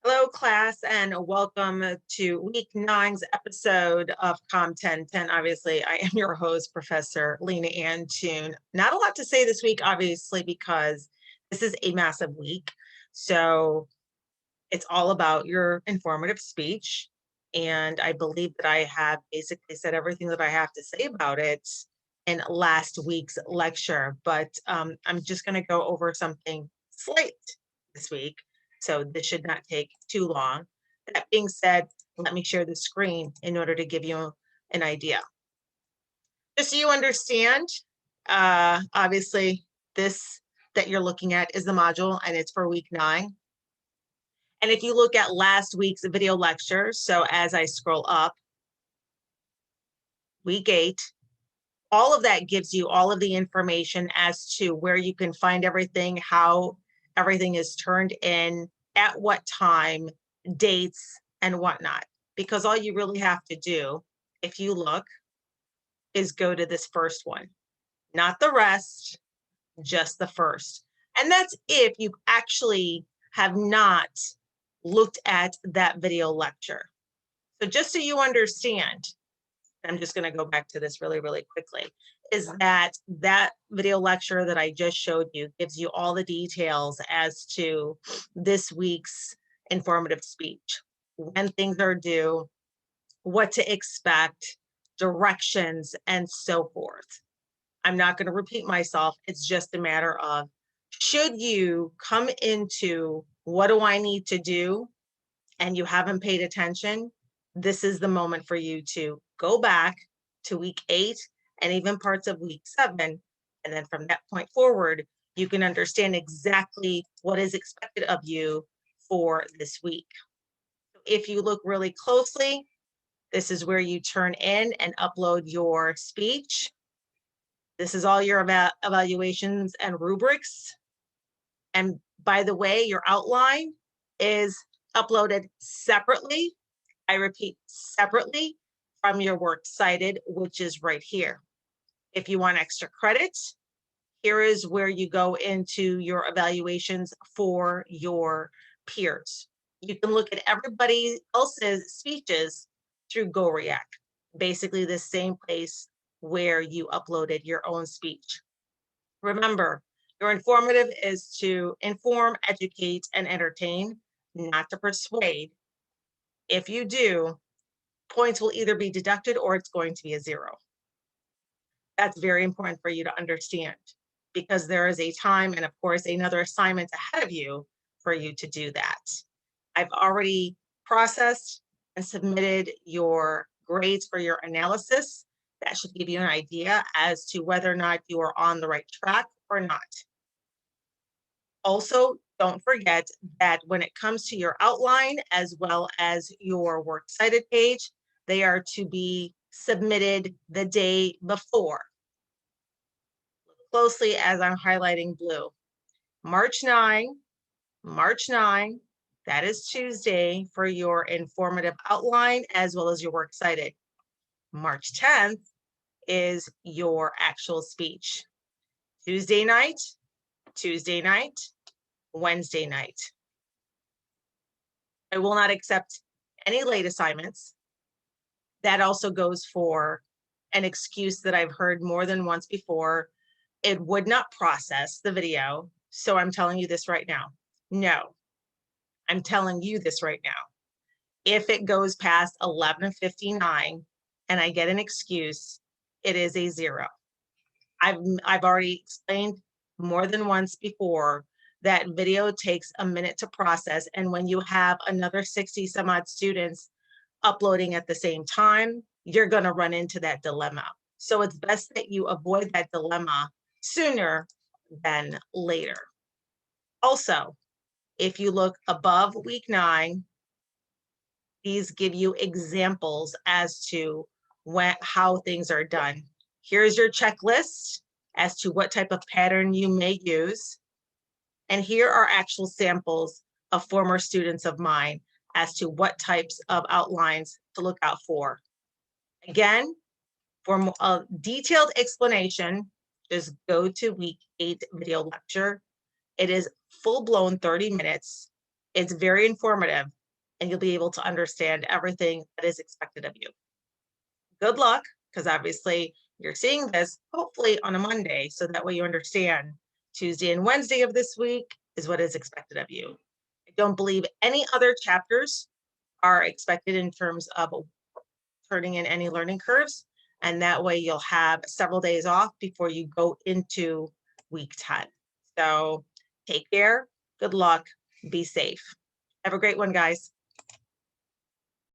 Hello, class, and welcome to week nine's episode of Com 1010. Obviously, I am your host, Professor Lena Ann Toon. Not a lot to say this week, obviously, because this is a massive week. So it's all about your informative speech. And I believe that I have basically said everything that I have to say about it in last week's lecture. But I'm just going to go over something slight this week. So this should not take too long. That being said, let me share the screen in order to give you an idea. Just so you understand, obviously, this that you're looking at is the module and it's for week 9. And if you look at last week's video lecture, so as I scroll up, week 8, all of that gives you all of the information as to where you can find everything, how everything is turned in, at what time, dates, and whatnot. Because all you really have to do, if you look, is go to this first one, not the rest, just the first. And that's if you actually have not looked at that video lecture. So just so you understand, I'm just going to go back to this really, really quickly, is that video lecture that I just showed you gives you all the details as to this week's informative speech, when things are due, what to expect, directions, and so forth. I'm not going to repeat myself. It's just a matter of, should you come into what do I need to do and you haven't paid attention, this is the moment for you to go back to week 8 and even parts of week 7. And then from that point forward, you can understand exactly what is expected of you for this week. If you look really closely, this is where you turn in and upload your speech. This is all your evaluations and rubrics. And by the way, your outline is uploaded separately. I repeat, separately from your works cited, which is right here. If you want extra credit, here is where you go into your evaluations for your peers. You can look at everybody else's speeches through GoReact, basically the same place where you uploaded your own speech. Remember, your informative is to inform, educate, and entertain, not to persuade. If you do, points will either be deducted or it's going to be a 0. That's very important for you to understand because there is a time and, of course, another assignment ahead of you for you to do that. I've already processed and submitted your grades for your analysis. That should give you an idea as to whether or not you are on the right track or not. Also, don't forget that when it comes to your outline as well as your works cited page, they are to be submitted the day before. Look closely as I'm highlighting blue. March 9, that is Tuesday for your informative outline as well as your works cited. March 10th is your actual speech. Tuesday night, Wednesday night. I will not accept any late assignments. That also goes for an excuse that I've heard more than once before. It would not process the video. So I'm telling you this right now. No, I'm telling you this right now. If it goes past 11:59 and I get an excuse, it is a 0. I've already explained more than once before that video takes a minute to process. And when you have another 60 some odd students uploading at the same time, you're going to run into that dilemma. So it's best that you avoid that dilemma sooner than later. Also, if you look above week 9, these give you examples as to how things are done. Here's your checklist as to what type of pattern you may use. And here are actual samples of former students of mine as to what types of outlines to look out for. Again, for a detailed explanation, just go to week 8 video lecture. It is full-blown 30 minutes. It's very informative, and you'll be able to understand everything that is expected of you. Good luck, because obviously you're seeing this hopefully on a Monday, so that way you understand Tuesday and Wednesday of this week is what is expected of you. I don't believe any other chapters are expected in terms of turning in any learning curves. And that way you'll have several days off before you go into week 10. So take care, good luck, be safe. Have a great one, guys.